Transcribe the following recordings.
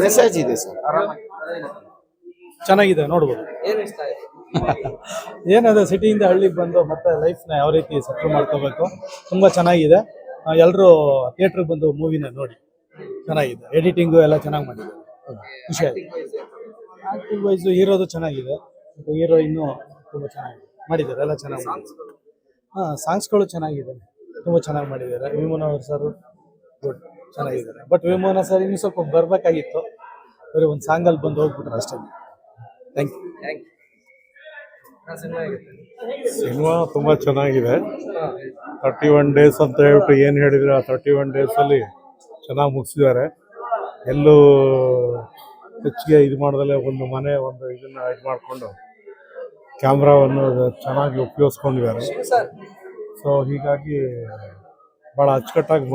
Message ಇದೆ sir. ಚೆನ್ನಾಗಿದೆ, ನೋಡ್ಬೋದು. ಏನದು ಸಿಟಿಯಿಂದ ಹಳ್ಳಿಗೆ ಬಂದು ಮತ್ತೆ ಲೈಫ್ನ ಯಾವ ರೀತಿ ಸೆಟ್ಲ್ ಮಾಡ್ಕೋಬೇಕು, ತುಂಬ ಚೆನ್ನಾಗಿದೆ. ಎಲ್ಲರೂ ಥಿಯೇಟ್ರಿಗೆ ಬಂದು ಮೂವಿನ ನೋಡಿ. ಚೆನ್ನಾಗಿದೆ, ಎಡಿಟಿಂಗು ಎಲ್ಲ ಚೆನ್ನಾಗಿ ಮಾಡಿದ್ದಾರೆ. ಖುಷಿ ಆಯ್ತು. ಆಕ್ಟಿಂಗ್ ವೈಸು ಹೀರೋದು ಚೆನ್ನಾಗಿದೆ, ಹೀರೋಯಿನ್ನು ತುಂಬ ಚೆನ್ನಾಗಿದೆ ಮಾಡಿದ್ದಾರೆ, ಎಲ್ಲ ಚೆನ್ನಾಗಿ ಮಾಡಿದ್ದಾರೆ. ಸಾಂಗ್ಸ್ಗಳು ಚೆನ್ನಾಗಿದೆ, ತುಂಬ ಚೆನ್ನಾಗಿ ಮಾಡಿದ್ದಾರೆ. ವಿಮೋನ ಅವ್ರು ಸರ್ ಗುಡ್ ಚೆನ್ನಾಗಿದ್ದಾರೆ. ಬಟ್ ವಿಮೋನ ಸರ್ ಇನ್ನೂ ಸ್ವಲ್ಪ ಬರಬೇಕಾಗಿತ್ತು, ಬರೀ ಒಂದು ಸಾಂಗಲ್ಲಿ ಬಂದು ಹೋಗ್ಬಿಟ್ರೆ ಅಷ್ಟೇ. Thank you. ಸಿನಿಮಾ ತುಂಬಾ ಚೆನ್ನಾಗಿದೆ. 31 days ಅಂತ ಹೇಳ್ಬಿಟ್ಟು ಏನು ಹೇಳಿದ್ರೆ, ಆ 31 days ಅಲ್ಲಿ ಚೆನ್ನಾಗಿ ಮುಗಿಸಿದ್ದಾರೆ. ಎಲ್ಲೂ ಹೆಚ್ಚಿಗೆ ಇದು ಮಾಡ್ದಲೆ ಒಂದು ಮನೆ ಒಂದು ಇದನ್ನ ಇದು ಮಾಡಿಕೊಂಡು ಕ್ಯಾಮ್ರಾವನ್ನು ಚೆನ್ನಾಗಿ ಉಪಯೋಗಿಸ್ಕೊಂಡಿದ್ದಾರೆ. ಸೊ ಹೀಗಾಗಿ ಭಾಳ ಅಚ್ಚುಕಟ್ಟಾಗಿ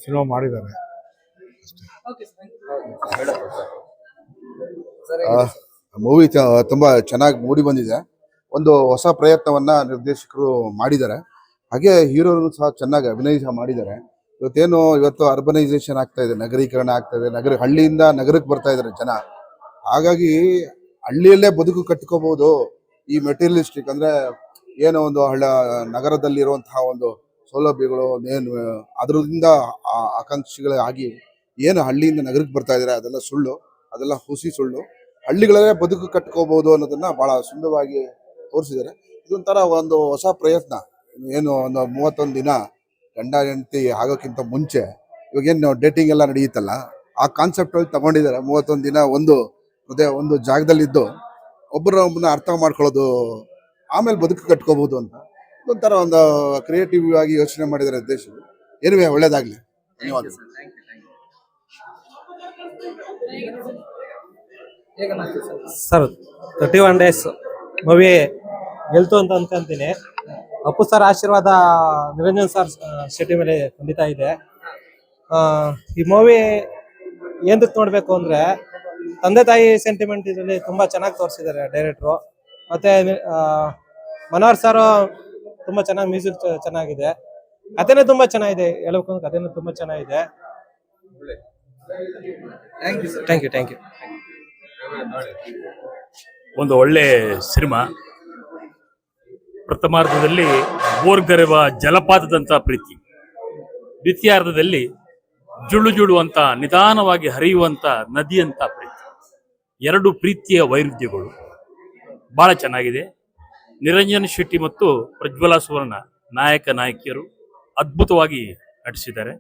ಸಿನಿಮಾ ಮಾಡಿದ್ದಾರೆ. ಮೂವಿ ತುಂಬಾ ಚೆನ್ನಾಗಿ ಮೂಡಿ ಬಂದಿದೆ. ಒಂದು ಹೊಸ ಪ್ರಯತ್ನವನ್ನ ನಿರ್ದೇಶಕರು ಮಾಡಿದ್ದಾರೆ. ಹಾಗೆ ಹೀರೋನು ಸಹ ಚೆನ್ನಾಗಿ ಅಭಿನಯ ಮಾಡಿದ್ದಾರೆ. ಇವತ್ತು ಅರ್ಬನೈಸೇಷನ್ ಆಗ್ತಾ ಇದೆ, ನಗರೀಕರಣ ಆಗ್ತಾ ಇದೆ, ಹಳ್ಳಿಯಿಂದ ನಗರಕ್ಕೆ ಬರ್ತಾ ಇದ್ದಾರೆ ಜನ. ಹಾಗಾಗಿ ಹಳ್ಳಿಯಲ್ಲೇ ಬದುಕು ಕಟ್ಕೋಬಹುದು. ಈ ಮೆಟೀರಿಯಲಿಸ್ಟಿಕ್ ಅಂದ್ರೆ ಏನೋ ಒಂದು ನಗರದಲ್ಲಿರುವಂತಹ ಒಂದು ಸೌಲಭ್ಯಗಳು ಏನು ಅದರಿಂದ ಆಕಾಂಕ್ಷಿಗಳಾಗಿ ಏನು ಹಳ್ಳಿಯಿಂದ ನಗರಕ್ಕೆ ಬರ್ತಾ ಇದ್ದಾರೆ ಅದೆಲ್ಲ ಸುಳ್ಳು, ಅದೆಲ್ಲ ಹುಸಿ ಸುಳ್ಳು. ಹಳ್ಳಿಗಳಲ್ಲೇ ಬದುಕು ಕಟ್ಕೋಬಹುದು ಅನ್ನೋದನ್ನ ಬಹಳ ಸುಂದರವಾಗಿ ತೋರಿಸಿದ್ದಾರೆ. ಇದೊಂಥರ ಒಂದು ಹೊಸ ಪ್ರಯತ್ನ. ಏನು ಒಂದು 31 ದಿನ ಗಂಡ ಹೆಂಡತಿ ಆಗೋಕ್ಕಿಂತ ಮುಂಚೆ ಇವಾಗೇನು ಡೇಟಿಂಗ್ ಎಲ್ಲ ನಡೆಯುತ್ತಲ್ಲ, ಆ ಕಾನ್ಸೆಪ್ಟ್ ಅಲ್ಲಿ ತಗೊಂಡಿದ್ದಾರೆ. 31 ದಿನ ಒಂದು ಜಾಗದಲ್ಲಿದ್ದು ಒಬ್ಬರೊಬ್ಬನ ಅರ್ಥ ಮಾಡ್ಕೊಳ್ಳೋದು, ಆಮೇಲೆ ಬದುಕು ಕಟ್ಕೋಬಹುದು ಅಂತ ಒಂಥರ ಒಂದು ಕ್ರಿಯೇಟಿವ್ ಆಗಿ ಯೋಚನೆ ಮಾಡಿದ್ದಾರೆ ನಿರ್ದೇಶಕರು. ಏನುವೆ ಒಳ್ಳೇದಾಗ್ಲಿ. ಧನ್ಯವಾದ. ಸರ್ 31 days ಮೂವಿ ಗೆಲ್ತು ಅಂತ ಅನ್ಕೊಂತೀನಿ. ಅಪ್ಪು ಸರ್ ಆಶೀರ್ವಾದ ನಿರಂಜನ್ ಸರ್ ಶೆಟ್ಟಿ ಮೇಲೆ ಖಂಡಿತ ಇದೆ. ಈ ಮೂವಿ ಏನಕ್ಕೆ ನೋಡ್ಬೇಕು ಅಂದ್ರೆ, ತಂದೆ ತಾಯಿ ಸೆಂಟಿಮೆಂಟ್ ಇದರಲ್ಲಿ ತುಂಬಾ ಚೆನ್ನಾಗಿ ತೋರಿಸಿದ್ದಾರೆ ಡೈರೆಕ್ಟ್ರು. ಮತ್ತೆ ಮನೋಹರ್ ಸರ್ ತುಂಬಾ ಚೆನ್ನಾಗಿ ಮ್ಯೂಸಿಕ್ ಚೆನ್ನಾಗಿದೆ, ಕಥೆನೇ ತುಂಬಾ ಚೆನ್ನಾಗಿದೆ. ಹೇಳ್ಬೇಕು ಕಥೆನೂ ತುಂಬಾ ಚೆನ್ನಾಗಿದೆ. Thank you. ಒಂದು ಒಳ್ಳೆ ಸಿನಿಮಾ. ಪ್ರಥಮಾರ್ಧದಲ್ಲಿ ಬೋರ್ಗರೆವ ಜಲಪಾತದಂತ ಪ್ರೀತಿ, ದ್ವಿತೀಯಾರ್ಧದಲ್ಲಿ ಜುಳು ಅಂತ ನಿಧಾನವಾಗಿ ಹರಿಯುವಂತ ನದಿಯಂತ ಪ್ರೀತಿ. ಎರಡು ಪ್ರೀತಿಯ ವೈರುಧ್ಯಗಳು ಬಹಳ ಚೆನ್ನಾಗಿದೆ. ನಿರಂಜನ್ ಶೆಟ್ಟಿ ಮತ್ತು ಪ್ರಜ್ವಲಾ ಸುವರ್ಣ ನಾಯಕ ನಾಯಕಿಯರು ಅದ್ಭುತವಾಗಿ ನಟಿಸಿದ್ದಾರೆ.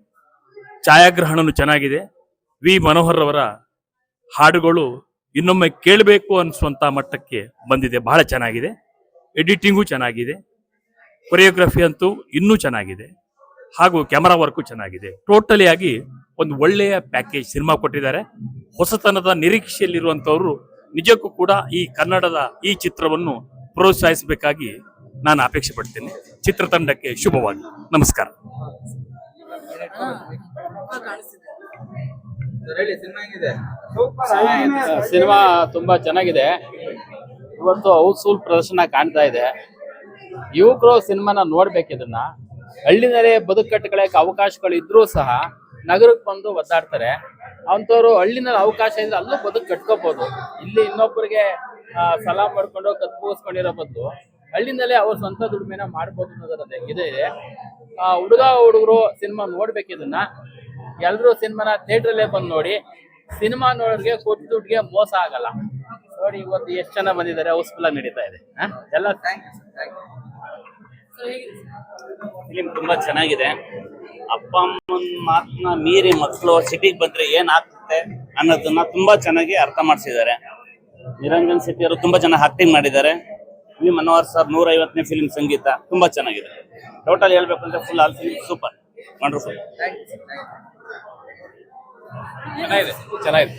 ಛಾಯಾಗ್ರಹಣನು ಚೆನ್ನಾಗಿದೆ. ವಿ ಮನೋಹರ್ ಅವರ ಹಾಡುಗಳು ಇನ್ನೊಮ್ಮೆ ಕೇಳಬೇಕು ಅನಿಸುವಂತ ಮಟ್ಟಕ್ಕೆ ಬಂದಿದೆ, ಬಹಳ ಚೆನ್ನಾಗಿದೆ. ಎಡಿಟಿಂಗು ಚೆನ್ನಾಗಿದೆ, ಕೊರಿಯೋಗ್ರಫಿ ಅಂತೂ ಇನ್ನೂ ಚೆನ್ನಾಗಿದೆ, ಹಾಗೂ ಕ್ಯಾಮರಾ ವರ್ಕು ಚೆನ್ನಾಗಿದೆ. ಟೋಟಲಿ ಆಗಿ ಒಂದು ಒಳ್ಳೆಯ ಪ್ಯಾಕೇಜ್ ಸಿನಿಮಾ ಕೊಟ್ಟಿದ್ದಾರೆ. ಹೊಸತನದ ನಿರೀಕ್ಷೆಯಲ್ಲಿರುವಂಥವ್ರು ನಿಜಕ್ಕೂ ಕೂಡ ಈ ಕನ್ನಡದ ಈ ಚಿತ್ರವನ್ನು ಪ್ರೋತ್ಸಾಹಿಸಬೇಕಾಗಿ ನಾನು ಅಪೇಕ್ಷೆ ಪಡ್ತೇನೆ. ಚಿತ್ರತಂಡಕ್ಕೆ ಶುಭವಾಗಿ ನಮಸ್ಕಾರ. ಸಿನಿಮಾ ತುಂಬಾ ಚೆನ್ನಾಗಿದೆ. ಇವತ್ತು ಹೌಸ್ಫುಲ್ ಪ್ರದರ್ಶನ ಕಾಣ್ತಾ ಇದೆ. ಯುವಕರು ಸಿನಿಮಾನ ನೋಡ್ಬೇಕು. ಇದನ್ನ ಹಳ್ಳಿನಲ್ಲೇ ಬದುಕು ಕಟ್ಟಿಕೊಳ್ಳಕ್ಕೆ ಅವಕಾಶಗಳು ಇದ್ರೂ ಸಹ ನಗರಕ್ಕೆ ಬಂದು ಒದ್ದಾಡ್ತಾರೆ. ಅಂಥವ್ರು ಹಳ್ಳಿನಲ್ಲಿ ಅವಕಾಶ ಇದ್ರೆ ಅಲ್ಲೂ ಬದುಕು ಕಟ್ಕೋಬಹುದು. ಇಲ್ಲಿ ಇನ್ನೊಬ್ಬರಿಗೆ ಸಲಾಮ್ ಮಾಡ್ಕೊಂಡು ಕತ್ಕೋಸ್ಕೊಂಡಿರೋ ಬದಲು ಹಳ್ಳಿನಲ್ಲೇ ಅವ್ರ ಸ್ವಂತ ದುಡಿಮೆನ ಮಾಡ್ಬೋದು ಅನ್ನೋದರ ಇದೆ. ಹುಡುಗರು ಸಿನಿಮಾ ನೋಡ್ಬೇಕು. ಇದನ್ನ ಎಲ್ರೂ ಸಿನಿಮಾನ ಥಿಯೇಟ್ರಲ್ಲೇ ಬಂದು ನೋಡಿ. ಸಿನಿಮಾ ನೋಡೋರಿಗೆ ಕೊಟ್ಟು ದುಡ್ಡಿಗೆ ಮೋಸ ಆಗಲ್ಲ. ನೋಡಿ ಇವತ್ತು ಎಷ್ಟು ಜನ ಬಂದಿದ್ದಾರೆ, ಹೌಸ್ಫುಲ್ ಆಗಿ ನಡೀತಾ ಇದೆ ಎಲ್ಲ. ಫಿಲಿಂ ತುಂಬಾ ಚೆನ್ನಾಗಿದೆ. ಅಪ್ಪ ಅಮ್ಮನ ಮಾತನ್ನ ಮೀರಿ ಮಕ್ಕಳು ಸಿಟಿಗೆ ಬಂದ್ರೆ ಏನಾಗ್ತದೆ ಅನ್ನೋದನ್ನ ತುಂಬಾ ಚೆನ್ನಾಗಿ ಅರ್ಥ ಮಾಡಿಸಿದ್ದಾರೆ. ನಿರಂಜನ್ ಶೆಟ್ಟಿ ಅವರು ತುಂಬಾ ಚೆನ್ನಾಗಿ ಆಕ್ಟಿಂಗ್ ಮಾಡಿದ್ದಾರೆ. ವಿ ಮನೋಹರ್ ಸರ್ 150ನೇ ಫಿಲಿಂ ಸಂಗೀತ ತುಂಬಾ ಚೆನ್ನಾಗಿದೆ. ಟೋಟಲ್ ಹೇಳ್ಬೇಕು ಅಂದ್ರೆ full all film super, wonderful. ಚೆನ್ನಾಗಿದೆ.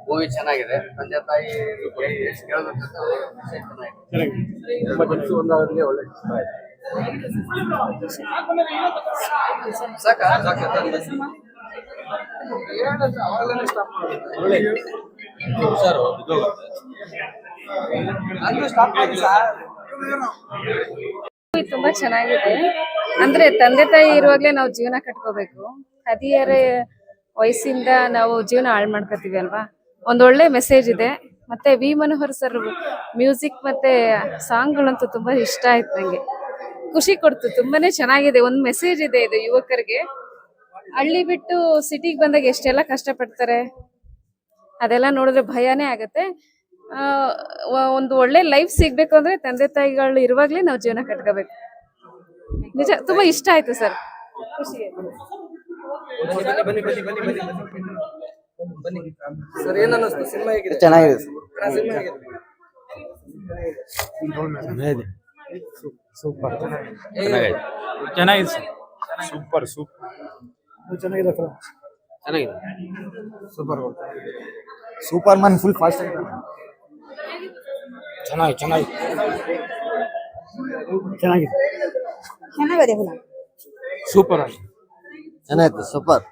ಮೂವಿ ಚೆನ್ನಾಗಿದೆ. ತಂದೆ ತಾಯಿ ಒಂದಾಗಲಿ ಒಳ್ಳೆ ಸಾಕ ತುಂಬಾ ಚೆನ್ನಾಗಿದೆ. ಅಂದ್ರೆ ತಂದೆ ತಾಯಿ ಇರುವಾಗ್ಲೇ ನಾವು ಜೀವನ ಕಟ್ಕೋಬೇಕು. ಹದಿಹರೆಯ ವಯಸ್ಸಿಂದ ನಾವು ಜೀವನ ಹಾಳು ಮಾಡ್ಕೋತೀವಿ ಅಲ್ವಾ. ಒಂದೊಳ್ಳೆ ಮೆಸೇಜ್ ಇದೆ. ಮತ್ತೆ ವಿ ಮನೋಹರ್ ಸರ್ ಮ್ಯೂಸಿಕ್ ಮತ್ತೆ ಸಾಂಗ್ಗಳಂತೂ ತುಂಬಾ ಇಷ್ಟ ಆಯ್ತು ನಂಗೆ. ಖುಷಿ ಕೊಡ್ತು. ತುಂಬಾನೇ ಚೆನ್ನಾಗಿದೆ. ಒಂದ್ ಮೆಸೇಜ್ ಇದೆ ಇದು ಯುವಕರಿಗೆ. ಹಳ್ಳಿ ಬಿಟ್ಟು ಸಿಟಿಗೆ ಬಂದಾಗ ಎಷ್ಟೆಲ್ಲ ಕಷ್ಟ ಪಡ್ತಾರೆ, ಅದೆಲ್ಲ ನೋಡಿದ್ರೆ ಭಯನೇ ಆಗತ್ತೆ. ಒಂದು ಒಳ್ಳೆ ಲೈಫ್ ಸಿಗ್ಬೇಕು ಅಂದ್ರೆ ತಂದೆ ತಾಯಿಗಳು ಇರುವಾಗ್ಲೇ ನಾವು ಜೀವನ ಕಟ್ಕೋಬೇಕು. ನಿಜ ತುಂಬಾ ಇಷ್ಟ ಆಯ್ತು ಸರ್. ಖುಷಿ ಆಯ್ತು. ಚೆನ್ನಾಗಿದೆ ಚೆನ್ನಾಗಿದೆ ಸರ್. ಸೂಪರ್ ಚೆನ್ನಾಗಿದೆ ಸರ್. ಚೆನ್ನಾಗಿದೆ. ಸೂಪರ್ ಮ್ಯಾನ್ ಫುಲ್ ಫಾಸ್ಟ್ ಆಗಿದ್ದಾನೆ. ಚೆನ್ನಾಗಿದೆ ಸೂಪರ್ ಆಗಿ ಚೆನ್ನಾಗಿತ್ತು. ಸೂಪರ್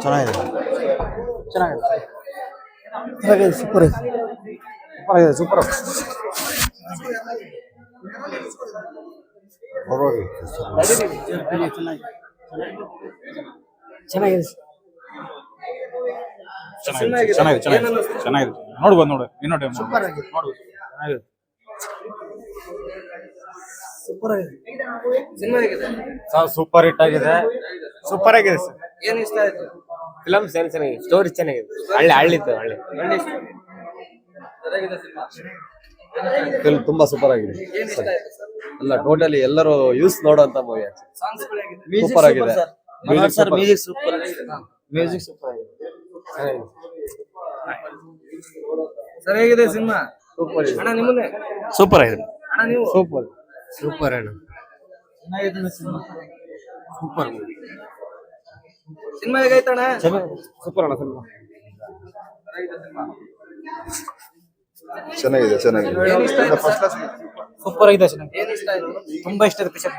ಚೆನ್ನಾಗಿದೆ. ಸೂಪರ್ ಆಗಿದೆ. ಸೂಪರ್ ಚೆನ್ನಾಗಿದೆ. ನೋಡ್ಬೋದು ನೋಡು ಇನ್ನೂ ಟೈಮ್ ನೋಡ್ಬೋದು. ಸೂಪರ್ ಹಿಟ್ ಆಗಿದೆ. ಸೂಪರ್ ಆಗಿದೆ ಸರ್. ಏನ್ ಇಷ್ಟ ಆಯ್ತು? ಫಿಲಮ್ ಚೆನ್ನಾಗಿದೆ. ಸ್ಟೋರಿ ಚೆನ್ನಾಗಿದೆ. ಹಳ್ಳಿತ್ತು ಹಳ್ಳಿ ಫಿಲ್ಮ್ ತುಂಬಾ ಸೂಪರ್ ಆಗಿದೆ. ಅಲ್ಲ ಟೋಟಲಿ ಎಲ್ಲರೂ ಯೂಸ್ ನೋಡುವಂತ ಮೂವಿ. ಸೂಪರ್ ಆಗಿದೆ. ಮ್ಯೂಸಿಕ್ ಸೂಪರ್ ಆಗಿದೆ. ಸರಿಯಾಗಿದೆ ಸಿನಿಮಾ. ಸೂಪರ್ ಅಣ್ಣ. ನಿಮ್ಮನ್ನೇ ಸೂಪರ್ ಆಗಿದೆ. ಅಣ್ಣ ನೀವು ಸೂಪರ್ ಅಣ್ಣ. ಚೆನ್ನಾಗಿದೆ ಸಿನಿಮಾ. ಸೂಪರ್ ಸಿನಿಮಾ ಹೇಗೈತಣ್ಣ? ಸೂಪರ್ ಅಣ್ಣ ಸಿನಿಮಾ. ಚೆನ್ನಾಗಿದೆ ಏನ್ ಇಷ್ಟ ಆಯ್ತು ಸರ್? ಸೂಪರ್ ಆಗಿದೆ. ಚೆನ್ನಾಗಿದೆ. ಏನ್ ಇಷ್ಟ ಆಯ್ತು? ತುಂಬಾ ಇಷ್ಟ ಆಗುತ್ತೆ ಪಿಕ್ಚರ್.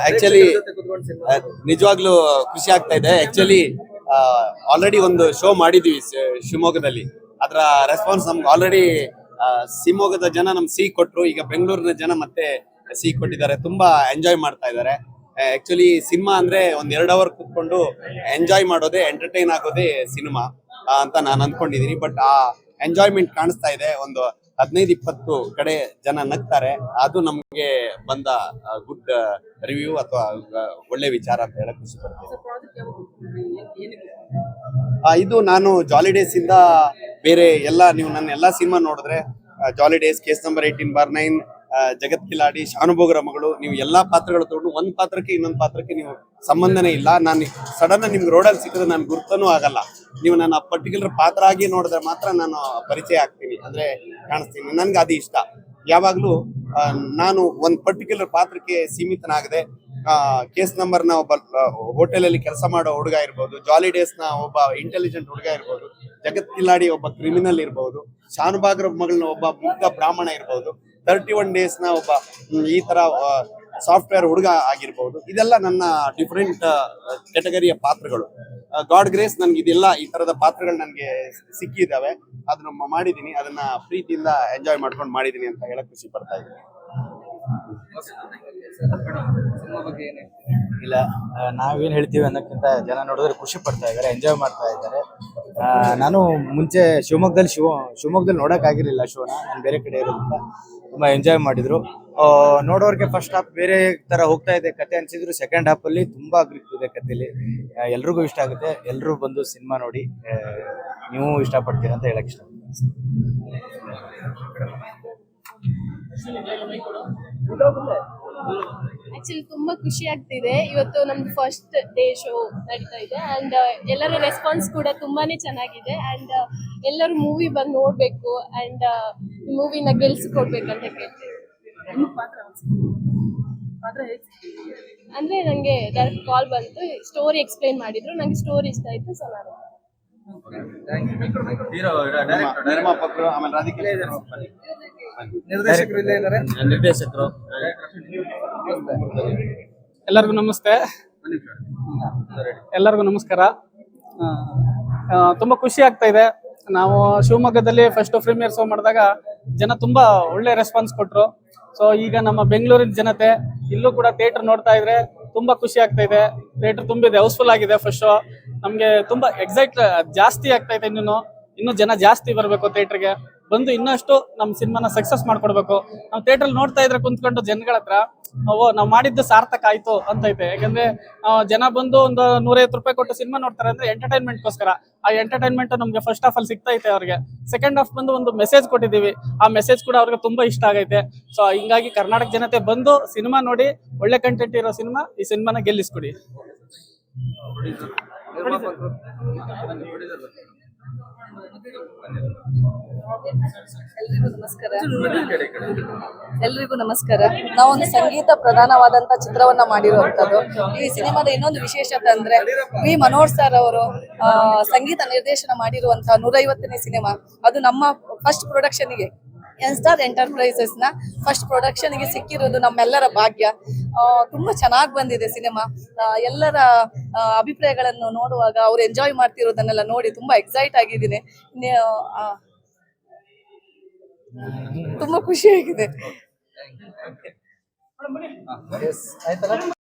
ಆಕ್ಚುಲಿ ನಿಜವಾಗ್ಲೂ ಖುಷಿ ಆಗ್ತಾ ಇದೆ. ಆಕ್ಚುಲಿ ಆಲ್ರೆಡಿ ಒಂದು ಶೋ ಮಾಡಿದೀವಿ ಶಿವಮೊಗ್ಗದಲ್ಲಿ. ಅದರ ರೆಸ್ಪಾನ್ಸ್ ನಮ್ಗೆ ಆಲ್ರೆಡಿ ಶಿವಮೊಗ್ಗದ ಜನ ನಮ್ಗೆ ಸಿಹಿ ಕೊಟ್ರು. ಈಗ ಬೆಂಗಳೂರಿನ ಜನ ಮತ್ತೆ ಸಿಹಿ ಕೊಟ್ಟಿದ್ದಾರೆ. ತುಂಬಾ ಎಂಜಾಯ್ ಮಾಡ್ತಾ ಇದ್ದಾರೆ. ಆಕ್ಚುಲಿ ಸಿನಿಮಾ ಅಂದ್ರೆ ಒಂದ್ 2 ಅವರ್ ಕೂತ್ಕೊಂಡು ಎಂಜಾಯ್ ಮಾಡೋದೇ, ಎಂಟರ್ಟೈನ್ ಆಗೋದೇ ಸಿನಿಮಾ ಅಂತ ನಾನು ಅಂದ್ಕೊಂಡಿದೀನಿ. ಬಟ್ ಆ ಎಂಜಾಯ್ಮೆಂಟ್ ಕಾಣಿಸ್ತಾ ಇದೆ. ಒಂದು 15-20 ಕಡೆ ಜನ ನಗ್ತಾರೆ. ಅದು ನಮ್ಗೆ ಬಂದ ಗುಡ್ ರಿವ್ಯೂ ಅಥವಾ ಒಳ್ಳೆ ವಿಚಾರ ಅಂತ ಹೇಳಕ್ ಖುಷಿ ಪಡ್ತೀನಿ. ಇದು ನಾನು ಜಾಲಿ ಡೇಸ್ ಇಂದ ಬೇರೆ ಎಲ್ಲ, ನೀವು ನನ್ನ ಎಲ್ಲಾ ಸಿನಿಮಾ ನೋಡಿದ್ರೆ ಜಾಲಿ ಡೇಸ್, ಕೇಸ್ ನಂಬರ್ 18/9, ಜಗತ್ ಕಿಲಾಡಿ, ಶಾನುಭೋಗರ ಮಗಳು, ನೀವು ಎಲ್ಲಾ ಪಾತ್ರಗಳು ತಗೊಂಡು ಒಂದ್ ಪಾತ್ರಕ್ಕೆ ಇನ್ನೊಂದ್ ಪಾತ್ರಕ್ಕೆ ನೀವು ಸಂಬಂಧನೇ ಇಲ್ಲ. ನಾನು ಸಡನ್ ನಿಮ್ಗೆ ರೋಡಲ್ಲಿ ಸಿಕ್ಕಿದ್ರೆ ನಾನು ಗುರ್ತನೂ ಆಗಲ್ಲ. ನೀವು ನನ್ನ ಪರ್ಟಿಕ್ಯುಲರ್ ಪಾತ್ರ ಆಗಿ ನೋಡಿದ್ರೆ ಮಾತ್ರ ನಾನು ಪರಿಚಯ ಆಗ್ತೀನಿ, ಅಂದ್ರೆ ಕಾಣಿಸ್ತೀನಿ. ನನ್ಗೆ ಅದು ಇಷ್ಟ. ಯಾವಾಗ್ಲೂ ನಾನು ಒಂದ್ ಪರ್ಟಿಕ್ಯುಲರ್ ಪಾತ್ರಕ್ಕೆ ಸೀಮಿತನಾಗದೆ, ಕೇಸ್ ನಂಬರ್ ನ ಒಬ್ಬ ಹೋಟೆಲ್ ಅಲ್ಲಿ ಕೆಲಸ ಮಾಡೋ ಹುಡುಗ ಇರ್ಬೋದು, ಜಾಲಿ ಡೇಸ್ ನ ಒಬ್ಬ ಇಂಟೆಲಿಜೆಂಟ್ ಹುಡುಗ ಇರ್ಬೋದು, ಜಗತ್ ಕಿಲಾಡಿ ಒಬ್ಬ ಕ್ರಿಮಿನಲ್ ಇರ್ಬೋದು, ಶಾನುಭಾಗರ ಮಗಳನ್ನ ಒಬ್ಬ ಮುಗ್ಧ ಬ್ರಾಹ್ಮಣ ಇರ್ಬೋದು, 31 ಡೇಸ್ ನ ಒಬ್ಬ ಈ ತರ ಸಾಫ್ಟ್ವೇರ್ ಹುಡುಗ ಆಗಿರ್ಬೋದು. ಇದೆಲ್ಲ ನನ್ನ ಡಿಫರೆಂಟ್ ಕೆಟಗರಿಯ ಪಾತ್ರಗಳು. ಗಾಡ್ ಗ್ರೇಸ್ ನನ್ಗೆ ಇದೆಲ್ಲ ಈ ತರದ ಪಾತ್ರಗಳು ನನ್ಗೆ ಸಿಕ್ಕಿದಾವೆ. ಅದನ್ನ ಮಾಡಿದೀನಿ. ಅದನ್ನ ಪ್ರೀತಿಯಿಂದ ಎಂಜಾಯ್ ಮಾಡ್ಕೊಂಡು ಮಾಡಿದೀನಿ ಅಂತ ಹೇಳಕ್ ಖುಷಿ ಪಡ್ತಾ ಇದ್ದೀನಿ. ಇಲ್ಲ, ನಾವೇನ್ ಹೇಳ್ತೀವಿ ಅನ್ನೋಕ್ಕಿಂತ ಜನ ನೋಡಿದ್ರೆ ಖುಷಿ ಪಡ್ತಾ ಇದ್ದಾರೆ, ಎಂಜಾಯ್ ಮಾಡ್ತಾ ಇದ್ದಾರೆ. ನಾನು ಮುಂಚೆ ಶಿವಮೊಗ್ಗದಲ್ಲಿ ನೋಡಕ್ ಆಗಿರ್ಲಿಲ್ಲ ಶೋನ. ನಾನು ಬೇರೆ ಕಡೆ ಇರೋದ್ರಿಂದ ತುಂಬಾ ಎಂಜಾಯ್ ಮಾಡಿದ್ರು. ನೋಡೋರ್ಗೆ ಫಸ್ಟ್ ಹಾಫ್ ಬೇರೆ ತರ ಹೋಗ್ತಾ ಇದೆ ಕತೆ ಅನ್ಸಿದ್ರು. ಸೆಕೆಂಡ್ ಹಾಫ್ ಅಲ್ಲಿ ತುಂಬಾ ಗ್ರಿಪ್ ಇದೆ ಕಥೆಲಿ. ಎಲ್ರಿಗೂ ಇಷ್ಟ ಆಗುತ್ತೆ. ಎಲ್ರು ಬಂದು ಸಿನಿಮಾ ನೋಡಿ ನೀವು ಇಷ್ಟಪಡ್ತೀರ ಅಂತ ಹೇಳಕ್ ಇಷ್ಟ. ಆಕ್ಚುಲಿ ತುಂಬಾ ಖುಷಿ ಆಗ್ತಿದೆ. ಇವತ್ತು ನಮ್ದು ಫಸ್ಟ್ ಡೇ ಶೋ ನಡೀತಾ ಇದೆ ಅಂಡ್ ಎಲ್ಲರ ರೆಸ್ಪಾನ್ಸ್ ಕೂಡ ತುಂಬಾನೇ ಚೆನ್ನಾಗಿದೆ ಅಂಡ್ ಎಲ್ಲರೂ ಮೂವಿ ಬಂದು ನೋಡ್ಬೇಕು ಅಂಡ್ ಈ ಮೂವಿನ ಗೆಲ್ಸಿಕೊಡ್ಬೇಕಂತ ಕೇಳ್ತೀವಿ. ಅಂದ್ರೆ ನಂಗೆ ಡೈರೆಕ್ಟ್ ಕಾಲ್ ಬಂತು, ಸ್ಟೋರಿ ಎಕ್ಸ್ಪ್ಲೈನ್ ಮಾಡಿದ್ರು, ನಂಗೆ ಸ್ಟೋರಿ ಇಷ್ಟ ಆಯ್ತು, ಸೊ ನಾನು ನಿರ್ಮಾಪಕರು ಆಮೇಲೆ ರಾಧಿಕಾ ನಿರ್ದೇಶಕರು ಎಲ್ಲರಿಗೂ ನಮಸ್ತೆ. ಎಲ್ಲರಿಗೂ ನಮಸ್ಕಾರ. ತುಂಬಾ ಖುಷಿ ಆಗ್ತಾ ಇದೆ. ನಾವು ಶಿವಮೊಗ್ಗದಲ್ಲಿ ಫಸ್ಟ್ ಪ್ರೀಮಿಯರ್ ಶೋ ಮಾಡಿದಾಗ ಜನ ತುಂಬಾ ಒಳ್ಳೆ ರೆಸ್ಪಾನ್ಸ್ ಕೊಟ್ರು. ಸೊ ಈಗ ನಮ್ಮ ಬೆಂಗಳೂರಿನ ಜನತೆ ಇಲ್ಲೂ ಕೂಡ ಥಿಯೇಟರ್ ನೋಡ್ತಾ ಇದ್ರೆ ತುಂಬಾ ಖುಷಿ ಆಗ್ತಾ ಇದೆ. ಥಿಯೇಟರ್ ತುಂಬಿದೆ, ಹೌಸ್ಫುಲ್ ಆಗಿದೆ ಫಸ್ಟ್ ಶೋ. ನಮ್ಗೆ ತುಂಬಾ ಎಕ್ಸೈಟ್ ಜಾಸ್ತಿ ಆಗ್ತಾ ಇದೆ. ಇನ್ನೂ ಜನ ಜಾಸ್ತಿ ಬರಬೇಕು ಥಿಯೇಟರ್ಗೆ ಬಂದು ಇನ್ನಷ್ಟು ನಮ್ಮ ಸಿನಿಮಾನ ಸಕ್ಸಸ್ ಮಾಡ್ಕೊಡ್ಬೇಕು. ನಾವು ಥಿಯೇಟರ್ ನೋಡ್ತಾ ಇದ್ರೆ ಕುಂತ್ಕೊಂಡು ಜನಗಳ ಹತ್ರ ನಾವು ಮಾಡಿದ್ದು ಸಾರ್ಥಕ ಆಯ್ತು ಅಂತ ಐತೆ. ಯಾಕಂದ್ರೆ ಜನ ಬಂದು ಒಂದು 150 ರೂಪಾಯಿ ಕೊಟ್ಟು ಸಿನಿಮಾ ನೋಡ್ತಾರೆ ಅಂದ್ರೆ ಎಂಟರ್ಟೈನ್ಮೆಂಟ್ಗೋಸ್ಕರ. ಆ ಎಂಟರ್ಟೈನ್ಮೆಂಟ್ ನಮ್ಗೆ ಫಸ್ಟ್ ಹಾಫ್ ಅಲ್ಲಿ ಸಿಗ್ತಾ ಐತೆ ಅವ್ರಿಗೆ. ಸೆಕೆಂಡ್ ಹಾಫ್ ಬಂದು ಒಂದು ಮೆಸೇಜ್ ಕೊಟ್ಟಿದ್ದೀವಿ, ಆ ಮೆಸೇಜ್ ಕೂಡ ಅವ್ರಿಗೆ ತುಂಬಾ ಇಷ್ಟ ಆಗೈತೆ. ಸೊ ಹಿಂಗಾಗಿ ಕರ್ನಾಟಕ ಜನತೆ ಬಂದು ಸಿನಿಮಾ ನೋಡಿ ಒಳ್ಳೆ ಕಂಟೆಂಟ್ ಇರೋ ಸಿನಿಮಾ, ಈ ಸಿನಿಮಾನ ಗೆಲ್ಲಿಸ್ಕೊಡಿ. ಎಲ್ರಿಗೂ ನಮಸ್ಕಾರ. ನಾವೊಂದು ಸಂಗೀತ ಪ್ರಧಾನವಾದಂತ ಚಿತ್ರವನ್ನ ಮಾಡಿರುವಂತದ್ದು. ಈ ಸಿನಿಮಾದ ಇನ್ನೊಂದು ವಿಶೇಷತೆ ಅಂದ್ರೆ ವಿ ಮನೋಹರ್ ಸರ್ ಅವರು ಸಂಗೀತ ನಿರ್ದೇಶನ ಮಾಡಿರುವಂತಹ 150ನೇ ಸಿನಿಮಾ. ಅದು ನಮ್ಮ ಫಸ್ಟ್ ಪ್ರೊಡಕ್ಷನ್ಗೆ ಎನ್ಸ್ಟಾರ್ ಎಂಟರ್ಪ್ರೈಸಸ್ ನ ಫಸ್ಟ್ ಪ್ರೊಡಕ್ಷನ್ ಗೆ ಸಿಕ್ಕಿರೋದು ನಮ್ಮೆಲ್ಲರ ಭಾಗ್ಯ. ತುಂಬಾ ಚೆನ್ನಾಗಿ ಬಂದಿದೆ ಸಿನಿಮಾ. ಎಲ್ಲರ ಅಭಿಪ್ರಾಯಗಳನ್ನು ನೋಡುವಾಗ ಅವ್ರು ಎಂಜಾಯ್ ಮಾಡ್ತಿರೋದನ್ನೆಲ್ಲ ನೋಡಿ ತುಂಬಾ ಎಕ್ಸೈಟ್ ಆಗಿದ್ದೀನಿ. ತುಂಬಾ ಖುಷಿಯಾಗಿದೆ.